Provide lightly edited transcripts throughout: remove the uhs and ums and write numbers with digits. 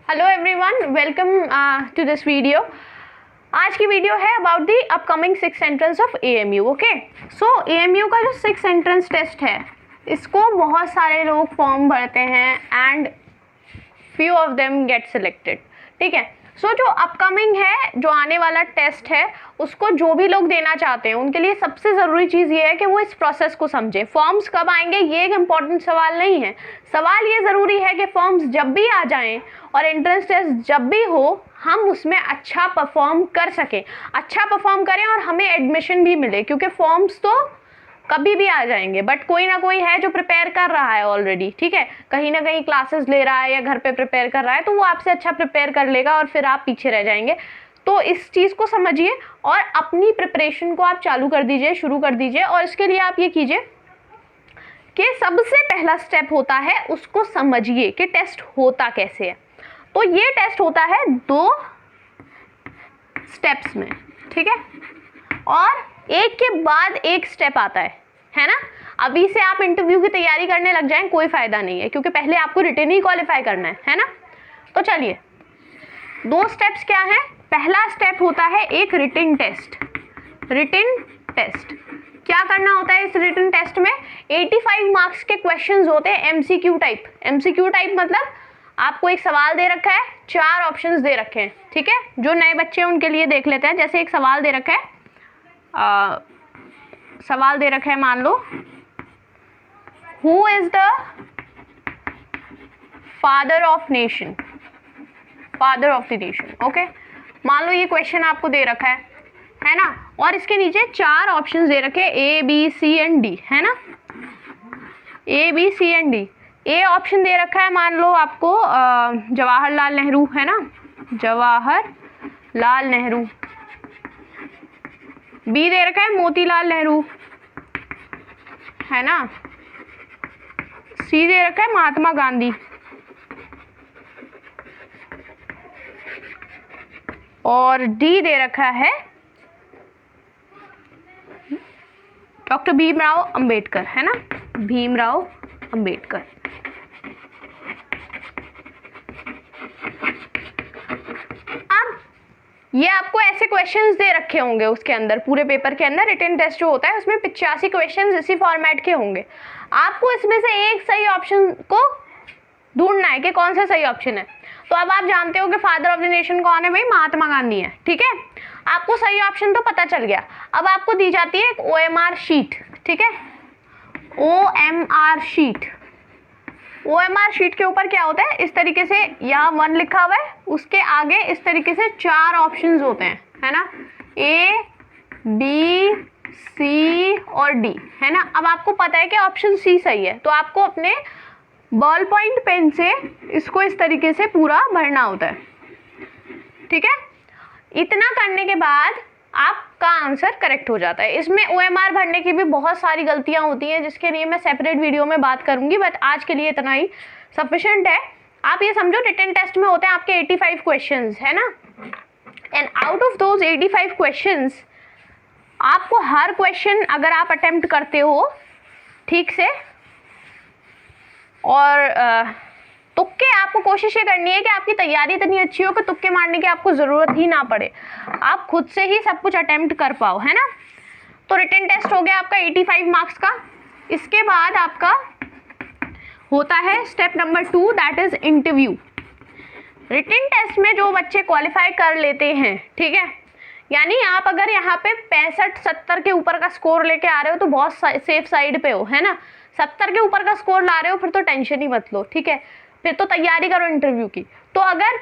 Hello everyone, welcome to this video. आज की video है about the upcoming 6th entrance of AMU। Okay, so AMU का जो 6th entrance test है, इसको बहुत सारे लोग फॉर्म भरते हैं and few of them get selected. ठीक है, सो जो अपकमिंग है, जो आने वाला टेस्ट है, उसको जो भी लोग देना चाहते हैं उनके लिए सबसे ज़रूरी चीज़ ये है कि वो इस प्रोसेस को समझें। फॉर्म्स कब आएंगे ये एक इम्पॉर्टेंट सवाल नहीं है। सवाल ये ज़रूरी है कि फॉर्म्स जब भी आ जाएं और एंट्रेंस टेस्ट जब भी हो, हम उसमें अच्छा परफॉर्म कर सकें, अच्छा परफॉर्म करें और हमें एडमिशन भी मिले। क्योंकि फॉर्म्स तो कभी भी आ जाएंगे, बट कोई ना कोई है जो प्रिपेयर कर रहा है ऑलरेडी। ठीक है, कहीं ना कहीं क्लासेस ले रहा है या घर पे प्रिपेयर कर रहा है, तो वो आपसे अच्छा प्रिपेयर कर लेगा और फिर आप पीछे रह जाएंगे। तो इस चीज़ को समझिए और अपनी प्रिपरेशन को आप चालू कर दीजिए, शुरू कर दीजिए। और इसके लिए आप ये कीजिए कि सबसे पहला स्टेप होता है, उसको समझिए कि टेस्ट होता कैसे है। तो ये टेस्ट होता है 2 स्टेप्स में। ठीक है, और एक के बाद एक स्टेप आता है ना। अभी से आप इंटरव्यू की तैयारी करने लग जाएं, कोई फायदा नहीं है, क्योंकि पहले आपको रिटन ही क्वालिफाई करना है ना। तो चलिए, 2 स्टेप्स क्या है। पहला स्टेप होता है एक रिटन टेस्ट। रिटन टेस्ट क्या करना होता है इस रिटन टेस्ट में? 85 मार्क्स के क्वेश्चंस होते हैं MCQ टाइप। MCQ टाइप मतलब आपको एक सवाल दे रखा है, 4 ऑप्शंस दे रखे हैं। ठीक है, जो नए बच्चे हैं उनके लिए देख लेते हैं। जैसे एक सवाल दे रखा है, सवाल दे रखा है, मान लो who is the father of nation, father of the nation. Okay, मान लो ये क्वेश्चन आपको दे रखा है ना, और इसके नीचे 4 ऑप्शंस दे रखे हैं A, B, C and D, है ना। A, B, C and D। A option दे रखा है, मान लो आपको जवाहरलाल नेहरू, है ना, जवाहरलाल नेहरू। बी दे रखा है मोतीलाल नेहरू, है ना। सी दे रखा है महात्मा गांधी, और डी दे रखा है डॉक्टर भीमराव अंबेडकर, है ना, भीमराव अंबेडकर। ये आपको ऐसे क्वेश्चंस दे रखे होंगे उसके अंदर, पूरे पेपर के अंदर रिटन टेस्ट जो होता है उसमें 85 क्वेश्चंस इसी फॉर्मेट के होंगे। आपको इसमें से एक सही ऑप्शन को ढूंढना है कि कौन सा सही ऑप्शन है। तो अब आप जानते हो कि फादर ऑफ द नेशन कौन है भाई? महात्मा गांधी है। ठीक है, आपको सही ऑप्शन तो पता चल गया। अब आपको दी जाती है एक OMR शीट। ठीक है, OMR शीट। OMR शीट के ऊपर क्या होता है, इस तरीके से यहाँ 1 लिखा हुआ है, उसके आगे इस तरीके से 4 ऑप्शंस होते हैं, है ना, A, B, C और D, है ना। अब आपको पता है कि ऑप्शन C सही है, तो आपको अपने बॉल पॉइंट पेन से इसको इस तरीके से पूरा भरना होता है। ठीक है, इतना करने के बाद आपका आंसर करेक्ट हो जाता है। इसमें OMR भरने की भी बहुत सारी गलतियां होती हैं, जिसके लिए मैं सेपरेट वीडियो में बात करूंगी, बट आज के लिए इतना ही सफिशिएंट है। आप ये समझो, रिटन टेस्ट में होते हैं आपके 85 क्वेश्चंस, है ना, and out of those 85 questions आपको हर क्वेश्चन अगर आप अटेम्प्ट करते हो ठीक से, और तुक्के, आपको कोशिश ये करनी है कि आपकी तैयारी इतनी अच्छी हो कि तुक्के मारने की आपको ज़रूरत ही ना पड़े, आप खुद से ही सब कुछ अटेम्प्ट कर पाओ, है ना। तो रिटन टेस्ट हो गया आपका 85 मार्क्स का। इसके बाद आपका होता है step number 2, that is interview. Written test में जो बच्चे क्वालिफाई कर लेते हैं, ठीक है, यानी आप अगर यहाँ पे 65-70 के ऊपर का स्कोर लेके आ रहे हो तो बहुत सेफ साइड पे हो, है ना। 70 के ऊपर का स्कोर ला रहे हो फिर तो टेंशन ही मत लो। ठीक है, फिर तो तैयारी करो इंटरव्यू की। तो अगर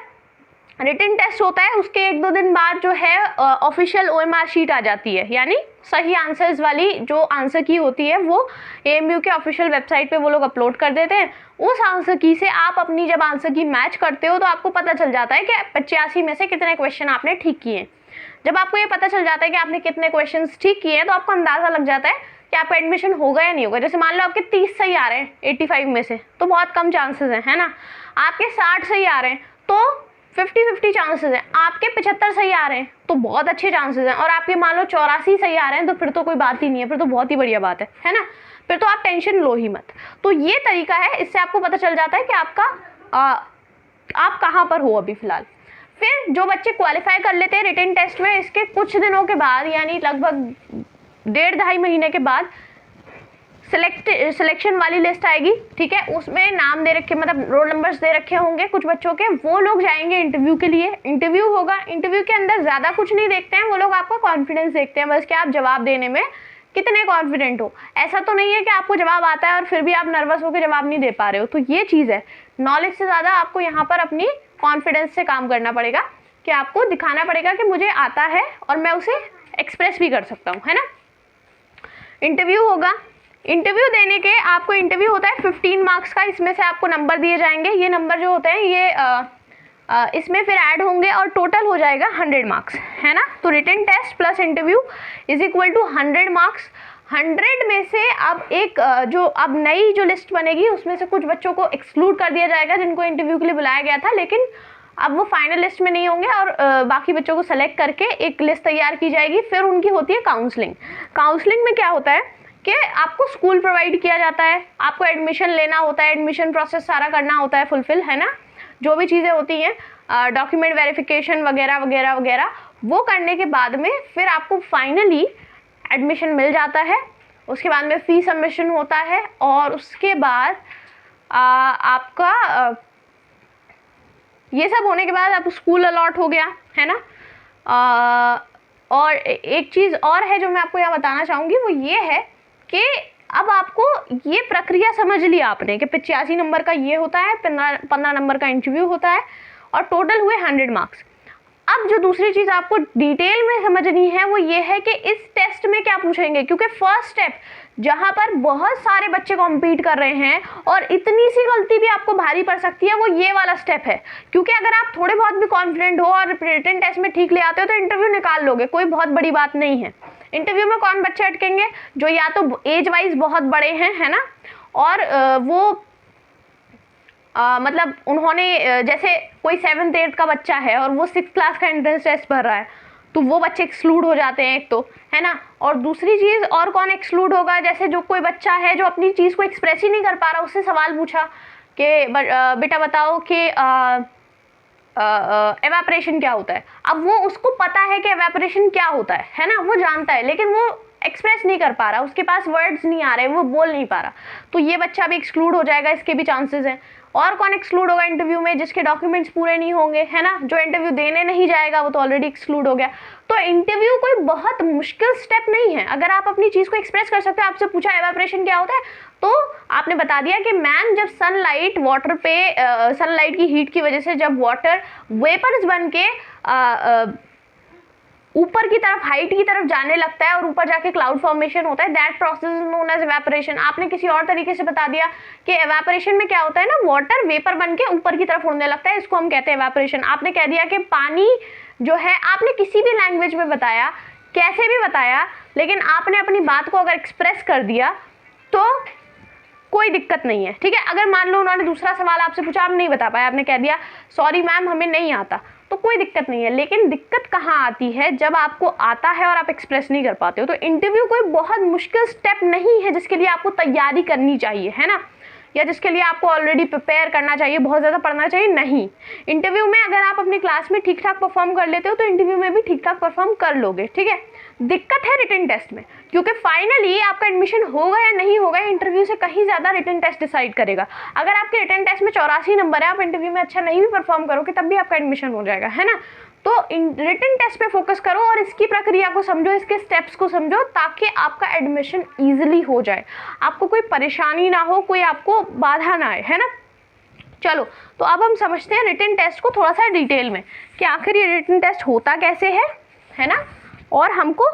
रिटन टेस्ट होता है उसके 1-2 दिन बाद जो है ऑफिशियल OMR शीट आ जाती है, यानी सही आंसर्स वाली जो आंसर की होती है वो AMU के ऑफिशियल वेबसाइट पे वो लोग अपलोड कर देते हैं। उस आंसर की से आप अपनी जब आंसर की मैच करते हो तो आपको पता चल जाता है कि 85 में से कितने क्वेश्चन आपने ठीक किए। जब आपको ये पता चल जाता है कि आपने कितने क्वेश्चन ठीक किए हैं, तो आपको अंदाजा लग जाता है कि आपका एडमिशन होगा या नहीं होगा। जैसे मान लो आपके 30 सही आ रहे हैं 85 में से, तो बहुत कम चांसेस हैं, है ना। आपके 60 सही आ रहे हैं तो 50-50 चांसेस हैं। आपके 75 सही आ रहे हैं तो बहुत अच्छे चांसेस हैं, और आपके मान लो 84 सही आ रहे हैं तो फिर तो कोई बात ही नहीं है, फिर तो बहुत ही बढ़िया बात है ना। फिर तो आप टेंशन लो ही मत। तो ये तरीका है, इससे आपको पता चल जाता है कि आपका आप कहाँ पर हो अभी फ़िलहाल। फिर जो बच्चे क्वालिफाई कर लेते हैं रिटन टेस्ट में, इसके कुछ दिनों के बाद यानी लगभग 1.5 महीने के बाद सिलेक्शन वाली लिस्ट आएगी, ठीक है। उसमें नाम दे रखे, मतलब रोल नंबर्स दे रखे होंगे कुछ बच्चों के, वो लोग जाएंगे इंटरव्यू के लिए। इंटरव्यू होगा, इंटरव्यू के अंदर ज़्यादा कुछ नहीं देखते हैं वो लोग, आपका कॉन्फिडेंस देखते हैं बस कि आप जवाब देने में कितने कॉन्फिडेंट हो। ऐसा तो नहीं है कि आपको जवाब आता है और फिर भी आप नर्वस होकर जवाब नहीं दे पा रहे हो। तो ये चीज़ है, नॉलेज से ज़्यादा आपको यहाँ पर अपनी कॉन्फिडेंस से काम करना पड़ेगा कि आपको दिखाना पड़ेगा कि मुझे आता है और मैं उसे एक्सप्रेस भी कर सकता हूँ, है ना। इंटरव्यू होगा, इंटरव्यू देने के आपको, इंटरव्यू होता है 15 मार्क्स का, इसमें से आपको नंबर दिए जाएंगे। ये नंबर जो होते हैं ये इसमें फिर ऐड होंगे और टोटल हो जाएगा 100 मार्क्स, है ना। तो written test plus interview is equal to 100 marks. 100 में से अब एक जो अब नई जो लिस्ट बनेगी उसमें से कुछ बच्चों को एक्सक्लूड कर दिया जाएगा जिनको इंटरव्यू के लिए बुलाया गया था, लेकिन अब वो फाइनल लिस्ट में नहीं होंगे और बाकी बच्चों को सेलेक्ट करके एक लिस्ट तैयार की जाएगी। फिर उनकी होती है काउंसलिंग। काउंसलिंग में क्या होता है कि आपको स्कूल प्रोवाइड किया जाता है, आपको एडमिशन लेना होता है, एडमिशन प्रोसेस सारा करना होता है फुलफिल, है ना। जो भी चीज़ें होती हैं डॉक्यूमेंट वेरिफिकेशन वगैरह वगैरह वगैरह, वो करने के बाद में फिर आपको फाइनली एडमिशन मिल जाता है। उसके बाद में फ़ी सबमिशन होता है और उसके बाद आपका ये सब होने के बाद आप स्कूल अलॉट हो गया, है ना। और एक चीज़ और है जो मैं आपको यहाँ बताना चाहूँगी, वो ये है कि अब आपको ये प्रक्रिया समझ लिया आपने कि 85 नंबर का ये होता है, 15 नंबर का इंटरव्यू होता है और टोटल हुए 100 मार्क्स। अब जो दूसरी चीज़ आपको डिटेल में समझनी है वो ये है कि इस टेस्ट में क्या पूछेंगे, क्योंकि फर्स्ट स्टेप जहाँ पर बहुत सारे बच्चे कॉम्पीट कर रहे हैं और इतनी सी गलती भी आपको भारी पड़ सकती है, वो ये वाला स्टेप है। क्योंकि अगर आप थोड़े बहुत भी कॉन्फिडेंट हो और रिटन टेस्ट में ठीक ले आते हो तो इंटरव्यू निकाल लोगे, कोई बहुत बड़ी बात नहीं है। इंटरव्यू में कौन बच्चे अटकेंगे, जो या तो एज वाइज बहुत बड़े हैं, है ना, और वो मतलब उन्होंने जैसे कोई 7th 8th का बच्चा है और वो 6th क्लास का एंट्रेंस टेस्ट भर रहा है, तो वो बच्चे एक्सक्लूड हो जाते हैं एक तो, है ना। और दूसरी चीज़ और कौन एक्सक्लूड होगा, जैसे जो कोई बच्चा है जो अपनी चीज़ को एक्सप्रेस ही नहीं कर पा रहा, उससे सवाल पूछा कि बेटा बताओ कि एवापोरेशन क्या होता है। अब वो उसको पता है कि एवापोरेशन क्या होता है ना, वो जानता है, लेकिन वो एक्सप्रेस नहीं कर पा रहा, उसके पास वर्ड्स नहीं आ रहे, वो बोल नहीं पा रहा, तो ये बच्चा भी एक्सक्लूड हो जाएगा, इसके भी चांसेस हैं। और कौन एक्सक्लूड होगा इंटरव्यू में, जिसके डॉक्यूमेंट्स पूरे नहीं होंगे, है ना, जो इंटरव्यू देने नहीं जाएगा वो तो ऑलरेडी एक्सक्लूड हो गया। तो इंटरव्यू कोई बहुत मुश्किल स्टेप नहीं है, अगर आप अपनी चीज़ को एक्सप्रेस कर सकते हो। आपसे पूछा एवापोरेशन क्या होता है, तो आपने बता दिया कि मैम जब सनलाइट वाटर पे सनलाइट की हीट की वजह से जब वाटर वेपर्स बन के ऊपर की तरफ, हाइट की तरफ जाने लगता है और ऊपर जाके क्लाउड फॉर्मेशन होता है, that process is known as evaporation. आपने किसी और तरीके से बता दिया कि एवेपोरेशन में क्या होता है ना, वाटर वेपर बन के ऊपर की तरफ उड़ने लगता है, इसको हम कहते हैं एवेपोरेशन। आपने कह दिया कि पानी जो है, आपने किसी भी लैंग्वेज में बताया, कैसे भी बताया, लेकिन आपने अपनी बात को अगर एक्सप्रेस कर दिया तो कोई दिक्कत नहीं है, ठीक है। अगर मान लो उन्होंने दूसरा सवाल आपसे पूछा, आप नहीं बता पाए, आपने कह दिया सॉरी मैम हमें नहीं आता, तो कोई दिक्कत नहीं है। लेकिन दिक्कत कहाँ आती है, जब आपको आता है और आप एक्सप्रेस नहीं कर पाते हो। तो इंटरव्यू कोई बहुत मुश्किल स्टेप नहीं है जिसके लिए आपको तैयारी करनी चाहिए, है ना, या जिसके लिए आपको ऑलरेडी प्रिपेयर करना चाहिए, बहुत ज़्यादा पढ़ना चाहिए, नहीं। इंटरव्यू में अगर आप अपनी क्लास में ठीक ठाक परफॉर्म कर लेते हो तो इंटरव्यू में भी ठीक ठाक परफॉर्म कर लोगे, ठीक है। दिक्कत है रिटन टेस्ट में, क्योंकि फाइनली आपका एडमिशन होगा या नहीं होगा इंटरव्यू से कहीं ज़्यादा रिटन टेस्ट डिसाइड करेगा। अगर आपके रिटन टेस्ट में 84 नंबर है, आप इंटरव्यू में अच्छा नहीं भी परफॉर्म करोगे तब भी आपका एडमिशन हो जाएगा, है ना। तो रिटन टेस्ट पे फोकस करो और इसकी प्रक्रिया को समझो, इसके स्टेप्स को समझो, ताकि आपका एडमिशन ईजिली हो जाए, आपको कोई परेशानी ना हो, कोई आपको बाधा ना आए, है ना। चलो, तो अब हम समझते हैं रिटन टेस्ट को थोड़ा सा डिटेल में कि आखिर ये रिटन टेस्ट होता कैसे है ना, और हमको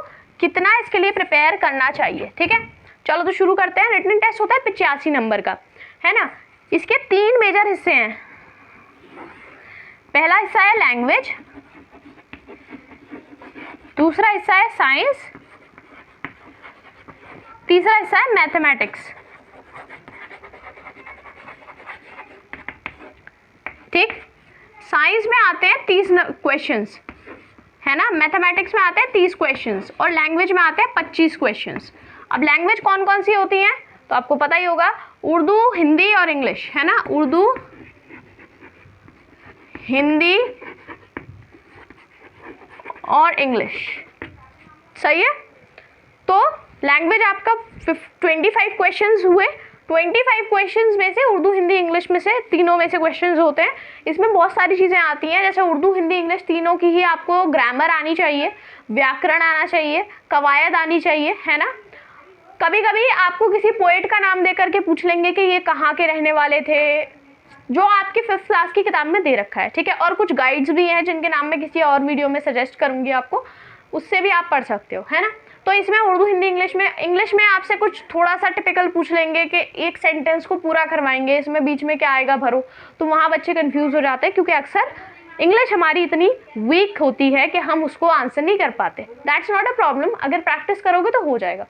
कितना इसके लिए प्रिपेयर करना चाहिए, ठीक है। चलो तो शुरू करते हैं। रिटन टेस्ट होता है 85 नंबर का, है ना। इसके 3 मेजर हिस्से हैं। पहला हिस्सा है लैंग्वेज, दूसरा हिस्सा है साइंस, तीसरा हिस्सा है मैथमेटिक्स, ठीक। साइंस में आते हैं 30 क्वेश्चंस, है ना, मैथमेटिक्स में आते हैं 30 क्वेश्चंस और लैंग्वेज में आते हैं 25 क्वेश्चंस। अब लैंग्वेज कौन कौन सी होती हैं तो आपको पता ही होगा, उर्दू, हिंदी और इंग्लिश, है ना। उर्दू, हिंदी और इंग्लिश। सही है। तो लैंग्वेज आपका 25 क्वेश्चंस हुए। 25 क्वेश्चंस में से उर्दू हिंदी इंग्लिश में से तीनों में से क्वेश्चंस होते हैं। इसमें बहुत सारी चीज़ें आती हैं, जैसे उर्दू हिंदी इंग्लिश तीनों की ही आपको ग्रामर आनी चाहिए, व्याकरण आना चाहिए, कवायद आनी चाहिए, है ना। कभी कभी आपको किसी पोएट का नाम दे करके पूछ लेंगे कि ये कहाँ के रहने वाले थे, जो आपकी 5th क्लास की किताब में दे रखा है, ठीक है। और कुछ गाइड्स भी हैं जिनके नाम मैं किसी और वीडियो में सजेस्ट करूंगी आपको, उससे भी आप पढ़ सकते हो, है ना। तो इसमें उर्दू हिंदी इंग्लिश में आपसे कुछ थोड़ा सा टिपिकल पूछ लेंगे कि एक सेंटेंस को पूरा करवाएंगे, इसमें बीच में क्या आएगा भरो, तो वहाँ बच्चे कंफ्यूज हो जाते हैं, क्योंकि अक्सर इंग्लिश हमारी इतनी वीक होती है कि हम उसको आंसर नहीं कर पाते। दैट्स नॉट अ प्रॉब्लम, अगर प्रैक्टिस करोगे तो हो जाएगा।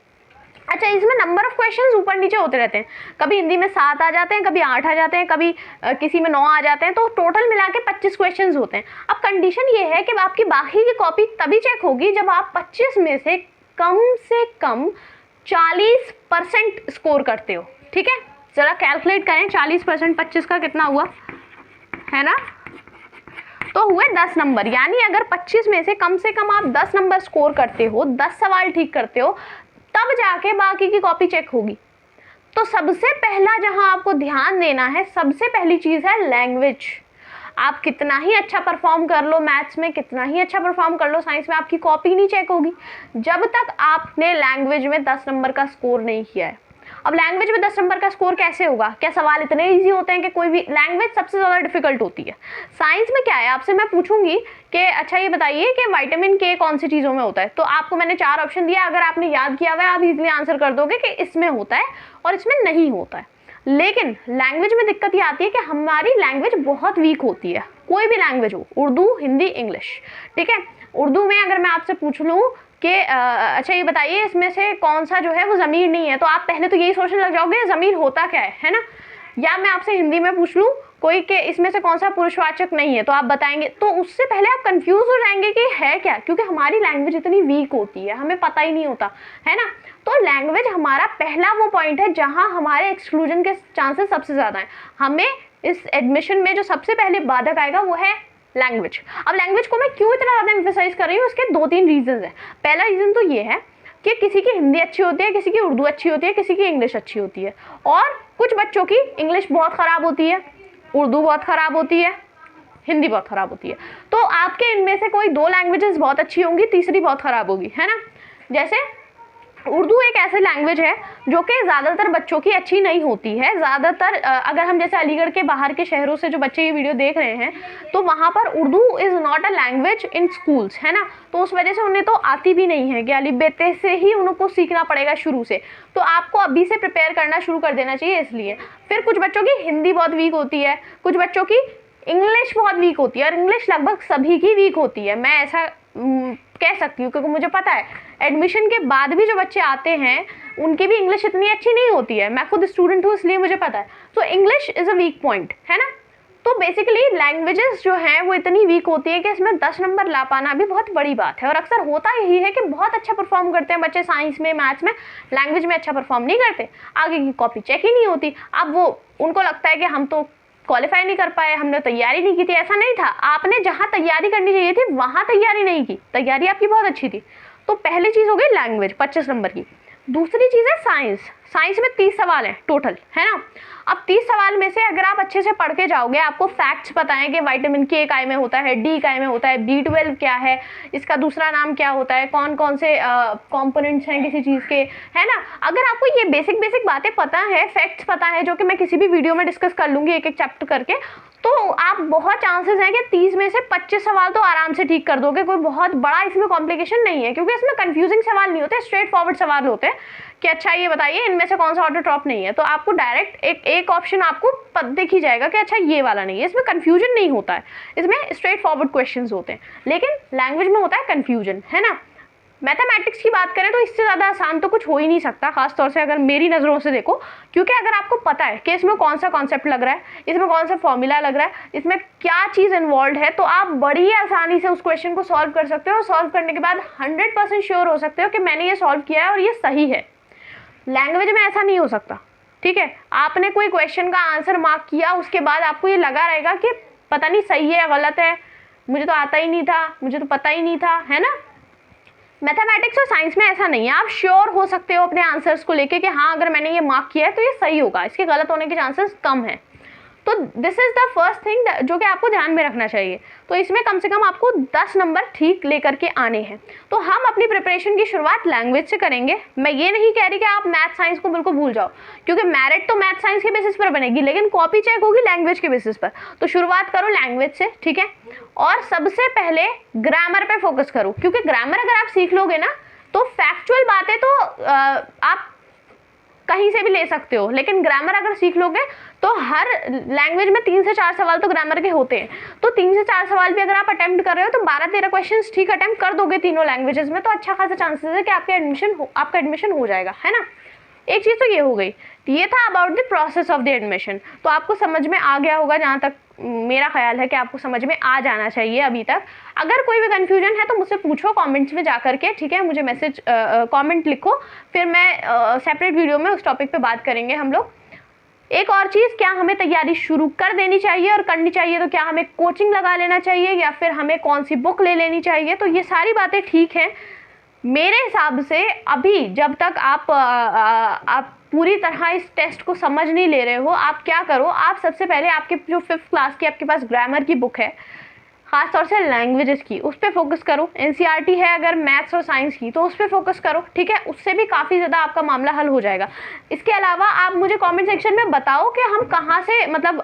अच्छा, इसमें नंबर ऑफ क्वेश्चंस ऊपर नीचे होते रहते हैं, कभी हिंदी में 7 आ जाते हैं, कभी 8 आ जाते हैं, कभी किसी में 9 आ जाते हैं, तो टोटल मिला के 25 क्वेश्चंस होते हैं। अब कंडीशन ये है कि आपकी बाकी की कॉपी तभी चेक होगी जब आप 25 में से कम 40% स्कोर करते हो, ठीक है। जरा कैलकुलेट करें, 40% 25 का कितना हुआ, है ना। तो हुए 10 नंबर, यानी अगर 25 में से कम आप 10 नंबर स्कोर करते हो, 10 सवाल ठीक करते हो, तब जाके बाकी की कॉपी चेक होगी। तो सबसे पहला जहां आपको ध्यान देना है, सबसे पहली चीज है लैंग्वेज। आप कितना ही अच्छा परफॉर्म कर लो मैथ्स में, कितना ही अच्छा परफॉर्म कर लो साइंस में, आपकी कॉपी नहीं चेक होगी जब तक आपने लैंग्वेज में 10 नंबर का स्कोर नहीं किया है। अब लैंग्वेज में 10 नंबर का स्कोर कैसे होगा, क्या सवाल इतने इजी होते हैं कि कोई भी, लैंग्वेज सबसे ज़्यादा डिफिकल्ट होती है। साइंस में क्या है, आपसे मैं पूछूंगी कि अच्छा ये बताइए कि विटामिन के कौन सी चीज़ों में होता है, तो आपको मैंने 4 ऑप्शन दिया, अगर आपने याद किया हुआ है आप इजीली आंसर कर दोगे कि इसमें होता है और इसमें नहीं होता है। लेकिन लैंग्वेज में दिक्कत ये आती है कि हमारी लैंग्वेज बहुत वीक होती है, कोई भी लैंग्वेज हो, उर्दू हिंदी इंग्लिश, ठीक है। उर्दू में अगर मैं आपसे पूछ लूँ कि अच्छा ये बताइए इसमें से कौन सा जो है वो ज़मीर नहीं है, तो आप पहले तो यही सोचने लग जाओगे ज़मीर होता क्या है ना। या मैं आपसे हिंदी में पूछ लूँ कोई कि इसमें से कौन सा पुरुषवाचक नहीं है, तो आप बताएंगे, तो उससे पहले आप कंफ्यूज हो जाएंगे कि है क्या, क्योंकि हमारी लैंग्वेज इतनी वीक होती है, हमें पता ही नहीं होता, है ना। तो लैंग्वेज हमारा पहला वो पॉइंट है जहाँ हमारे एक्सक्लूजन के चांसेस सबसे ज़्यादा हैं। हमें इस एडमिशन में जो सबसे पहले बाधक आएगा वो है लैंग्वेज। अब लैंग्वेज को मैं क्यों इतना ज़्यादा एम्फेसाइज कर रही हूँ, उसके 2-3 रीजन है। पहला रीज़न तो ये है कि किसी की हिंदी अच्छी होती है, किसी की उर्दू अच्छी होती है, किसी की इंग्लिश अच्छी होती है, और कुछ बच्चों की इंग्लिश बहुत ख़राब होती है, उर्दू बहुत ख़राब होती है, हिंदी बहुत ख़राब होती है। तो आपके इनमें से कोई 2 लैंग्वेजेस बहुत अच्छी होंगी, तीसरी बहुत ख़राब होगी, है ना। जैसे उर्दू एक ऐसी लैंग्वेज है जो कि ज़्यादातर बच्चों की अच्छी नहीं होती है। ज़्यादातर अगर हम जैसे अलीगढ़ के बाहर के शहरों से जो बच्चे ये वीडियो देख रहे हैं, तो वहाँ पर Urdu is not a language in schools, है ना। तो उस वजह से उन्हें तो आती भी नहीं है कि अली बेते से ही उनको सीखना पड़ेगा शुरू से। तो आपको अभी से प्रिपेयर करना शुरू कर देना चाहिए इसलिए। फिर कुछ बच्चों की हिंदी बहुत वीक होती है, कुछ बच्चों की इंग्लिश बहुत वीक होती है, और इंग्लिश लगभग सभी की वीक होती है, मैं ऐसा कह सकती हूँ, क्योंकि मुझे पता है एडमिशन के बाद भी जो बच्चे आते हैं उनकी भी इंग्लिश इतनी अच्छी नहीं होती है, मैं खुद स्टूडेंट हूँ इसलिए मुझे पता है। तो English is a weak point, है ना। तो बेसिकली लैंग्वेजेस जो हैं वो इतनी वीक होती है कि इसमें 10 नंबर ला पाना भी बहुत बड़ी बात है। और अक्सर होता यही है कि बहुत अच्छा परफॉर्म करते हैं बच्चे साइंस में, मैथ्स में, लैंग्वेज में अच्छा परफॉर्म नहीं करते, आगे की कॉपी चेक ही नहीं होती। अब वो उनको लगता है कि हम तो क्वालिफाई नहीं कर पाए, हमने तैयारी नहीं की थी। ऐसा नहीं था, आपने जहाँ तैयारी करनी चाहिए थी वहाँ तैयारी नहीं की, तैयारी आपकी बहुत अच्छी थी। तो पहली चीज़ हो गई लैंग्वेज 25 नंबर की। दूसरी चीज़ है साइंस। साइंस में 30 सवाल हैं टोटल, है ना। अब 30 सवाल में से अगर आप अच्छे से पढ़ के जाओगे, आपको फैक्ट्स पता है कि विटामिन के काय में होता है, डी काय में होता है, B12 क्या है, इसका दूसरा नाम क्या होता है, कौन कौन से कंपोनेंट्स हैं किसी चीज़ के, है ना। अगर आपको ये बेसिक बातें पता है, फैक्ट्स पता है, जो कि मैं किसी भी वीडियो में डिस्कस कर लूँगी एक एक चैप्टर करके, तो आप बहुत चांसेस हैं कि 30 में से 25 सवाल तो आराम से ठीक कर दोगे। कोई बहुत बड़ा इसमें कॉम्प्लिकेशन नहीं है, क्योंकि इसमें कंफ्यूजिंग सवाल नहीं होते, स्ट्रेट फॉरवर्ड सवाल होते हैं कि अच्छा ये बताइए इनमें से कौन सा ऑटो ड्रॉप नहीं है, तो आपको डायरेक्ट एक ऑप्शन आपको दिख ही जाएगा कि अच्छा ये वाला नहीं है। इसमें कन्फ्यूजन नहीं होता है, इसमें स्ट्रेट फॉरवर्ड क्वेश्चंस होते हैं। लेकिन लैंग्वेज में होता है कन्फ्यूजन, है ना। मैथमेटिक्स की बात करें तो इससे ज़्यादा आसान तो कुछ हो ही नहीं सकता, खासतौर से अगर मेरी नज़रों से देखो, क्योंकि अगर आपको पता है कि इसमें कौन सा कॉन्सेप्ट लग रहा है, इसमें कौन सा फॉर्मूला लग रहा है, इसमें क्या चीज़ इन्वॉल्व है, तो आप बड़ी आसानी से उस क्वेश्चन को सॉल्व कर सकते हो। और सॉल्व करने के बाद 100% श्योर हो सकते हो कि मैंने ये सॉल्व किया है और ये सही है। लैंग्वेज में ऐसा नहीं हो सकता, ठीक है। आपने कोई क्वेश्चन का आंसर मार्क किया, उसके बाद आपको ये लगा रहेगा कि पता नहीं सही है या गलत है, मुझे तो आता ही नहीं था, मुझे तो पता ही नहीं था, है ना। मैथमेटिक्स और साइंस में ऐसा नहीं है, आप श्योर हो सकते हो अपने आंसर्स को लेके कि हाँ अगर मैंने ये मार्क किया है तो ये सही होगा, इसके गलत होने के चांसेस कम है। तो this is the first thing जो कि आपको ध्यान में रखना चाहिए। तो इसमें कम से कम आपको 10 नंबर ठीक लेकर के आने हैं। तो हम अपनी प्रिपरेशन की शुरुआत लैंग्वेज से करेंगे। मैं ये नहीं कह रही कि आप मैथ साइंस को बिल्कुल भूल जाओ, क्योंकि मेरिट तो मैथ साइंस के बेसिस पर बनेगी, लेकिन कॉपी चेक होगी लैंग्वेज के बेसिस पर। तो शुरुआत करो लैंग्वेज से, ठीक है। और सबसे पहले ग्रामर पे फोकस करो, क्योंकि ग्रामर अगर आप सीख लोगे ना तो फैक्चुअल बातें तो आप कहीं से भी ले सकते हो, लेकिन ग्रामर अगर सीख लोगे तो हर लैंग्वेज में 3 से 4 सवाल तो ग्रामर के होते हैं। तो 3 से 4 सवाल भी अगर आप अटेम्प्ट कर रहे हो तो 12-13 क्वेश्चंस ठीक अटेम्प्ट कर दोगे तीनों लैंग्वेजेस में, तो अच्छा खासा चांसेस है कि आपका एडमिशन हो जाएगा, है ना। एक चीज़ तो ये हो गई, ये था about the process of the admission. तो आपको समझ में आ गया होगा, जहाँ तक मेरा ख्याल है कि आपको समझ में आ जाना चाहिए अभी तक। अगर कोई भी कंफ्यूजन है तो मुझसे पूछो कमेंट्स में जा करके, ठीक है। मुझे मैसेज कमेंट लिखो, फिर मैं सेपरेट वीडियो में उस टॉपिक पे बात करेंगे हम लोग। एक और चीज़, क्या हमें तैयारी शुरू कर देनी चाहिए और करनी चाहिए, तो क्या हमें कोचिंग लगा लेना चाहिए या फिर हमें कौन सी बुक ले लेनी चाहिए, तो ये सारी बातें ठीक हैं मेरे हिसाब से। अभी जब तक आप पूरी तरह इस टेस्ट को समझ नहीं ले रहे हो, आप क्या करो, आप सबसे पहले आपके जो 5th क्लास की आपके पास ग्रामर की बुक है, खासतौर से लैंग्वेजेस की, उस पर फोकस करो। एनसीईआरटी है अगर मैथ्स और साइंस की तो उस पर फोकस करो, ठीक है। उससे भी काफ़ी ज़्यादा आपका मामला हल हो जाएगा। इसके अलावा आप मुझे कमेंट सेक्शन में बताओ कि हम कहाँ से, मतलब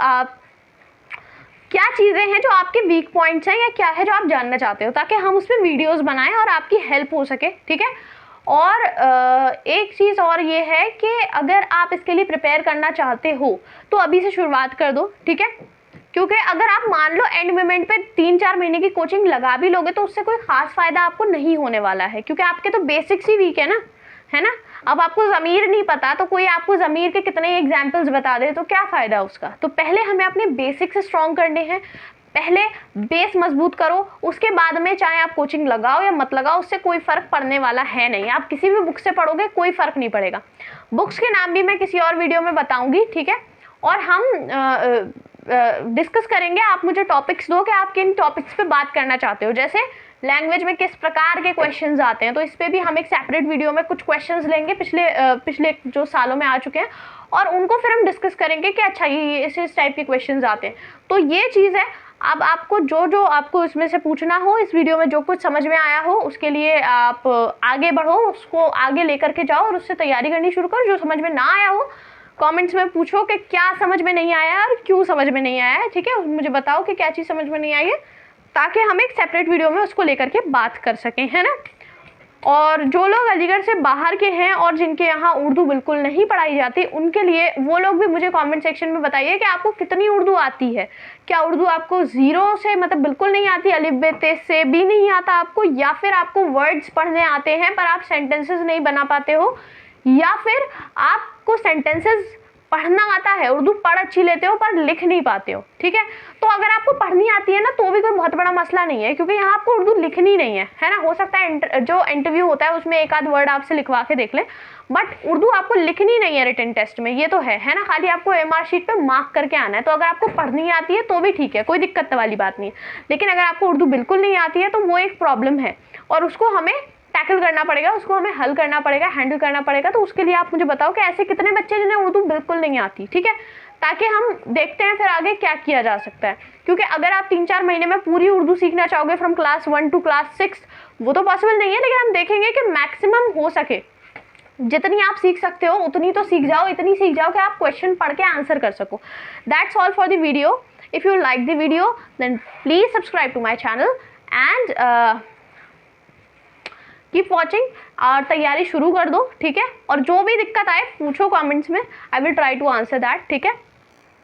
क्या चीज़ें हैं जो आपके वीक पॉइंट्स हैं या क्या है जो आप जानना चाहते हो, ताकि हम उस पर वीडियोज़ बनाएं और आपकी हेल्प हो सके, ठीक है। और एक चीज़ और ये है कि अगर आप इसके लिए प्रिपेयर करना चाहते हो तो अभी से शुरुआत कर दो, ठीक है। क्योंकि अगर आप मान लो एंड मोमेंट पे 3-4 महीने की कोचिंग लगा भी लोगे तो उससे कोई खास फायदा आपको नहीं होने वाला है, क्योंकि आपके तो बेसिक्स ही वीक है ना, है ना। अब आपको ज़मीर नहीं पता तो कोई आपको ज़मीर के कितने एग्जाम्पल्स बता दे तो क्या फ़ायदा उसका। तो पहले हमें अपने बेसिक्स स्ट्रॉन्ग करने हैं, पहले बेस मजबूत करो, उसके बाद में चाहे आप कोचिंग लगाओ या मत लगाओ उससे कोई फ़र्क पड़ने वाला है नहीं। आप किसी भी बुक से पढ़ोगे कोई फ़र्क नहीं पड़ेगा। बुक्स के नाम भी मैं किसी और वीडियो में बताऊँगी, ठीक है। और हम डिस्कस करेंगे, आप मुझे टॉपिक्स दो कि आप किन टॉपिक्स पे बात करना चाहते हो। जैसे लैंग्वेज में किस प्रकार के क्वेश्चंस आते हैं, तो इस पे भी हम एक सेपरेट वीडियो में कुछ क्वेश्चंस लेंगे पिछले जो सालों में आ चुके हैं, और उनको फिर हम डिस्कस करेंगे कि अच्छा ये इस टाइप के क्वेश्चंस आते हैं। तो ये चीज़ है। अब आपको जो आपको इसमें से पूछना हो, इस वीडियो में जो कुछ समझ में आया हो उसके लिए आप आगे बढ़ो, उसको आगे लेकर के जाओ और उससे तैयारी करनी शुरू करो। जो समझ में ना आया हो कमेंट्स में पूछो कि क्या समझ में नहीं आया और क्यों समझ में नहीं आया है, ठीक है। मुझे बताओ कि क्या चीज़ समझ में नहीं आई है, ताकि हम एक सेपरेट वीडियो में उसको लेकर के बात कर सकें, है ना। और जो लोग अलीगढ़ से बाहर के हैं और जिनके यहाँ उर्दू बिल्कुल नहीं पढ़ाई जाती, उनके लिए वो लोग भी मुझे कमेंट सेक्शन में बताइए कि आपको कितनी उर्दू आती है। क्या उर्दू आपको 0 से, मतलब बिल्कुल नहीं आती, अलिफ बे ते से भी नहीं आता आपको, या फिर आपको वर्ड्स पढ़ने आते हैं पर आप सेंटेंसेस नहीं बना पाते हो, या फिर आपको सेंटेंसेस पढ़ना आता है, उर्दू पढ़ अच्छी लेते हो पर लिख नहीं पाते हो, ठीक है। तो अगर आपको पढ़नी आती है ना तो भी कोई बहुत बड़ा मसला नहीं है, क्योंकि यहाँ आपको उर्दू लिखनी नहीं है ना। हो सकता है जो इंटरव्यू होता है उसमें एक आध वर्ड आपसे लिखवा के देख ले, बट उर्दू आपको लिखनी नहीं है रिटन टेस्ट में, ये तो है ना। खाली आपको MR शीट पे मार्क करके आना है। तो अगर आपको पढ़नी आती है तो भी ठीक है, कोई दिक्कत वाली बात नहीं है। लेकिन अगर आपको उर्दू बिल्कुल नहीं आती है तो वो एक प्रॉब्लम है और उसको हमें टैकल करना पड़ेगा, उसको हमें हल करना पड़ेगा, हैंडल करना पड़ेगा। तो उसके लिए आप मुझे बताओ कि ऐसे कितने बच्चे जिन्हें उर्दू बिल्कुल नहीं आती, ठीक है, ताकि हम देखते हैं फिर आगे क्या किया जा सकता है। क्योंकि अगर आप 3-4 महीने में पूरी उर्दू सीखना चाहोगे फ्रॉम क्लास 1 टू क्लास 6, वो तो पॉसिबल नहीं है, लेकिन हम देखेंगे कि मैक्सिमम हो सके जितनी आप सीख सकते हो उतनी तो सीख जाओ, इतनी सीख जाओ कि आप क्वेश्चन पढ़ के आंसर कर सको। That's all for the video. If you like the video then please subscribe to my channel and keep watching और तैयारी शुरू कर दो, ठीक है। और जो भी दिक्कत आए पूछो कमेंट्स में, I will try to answer that, ठीक है।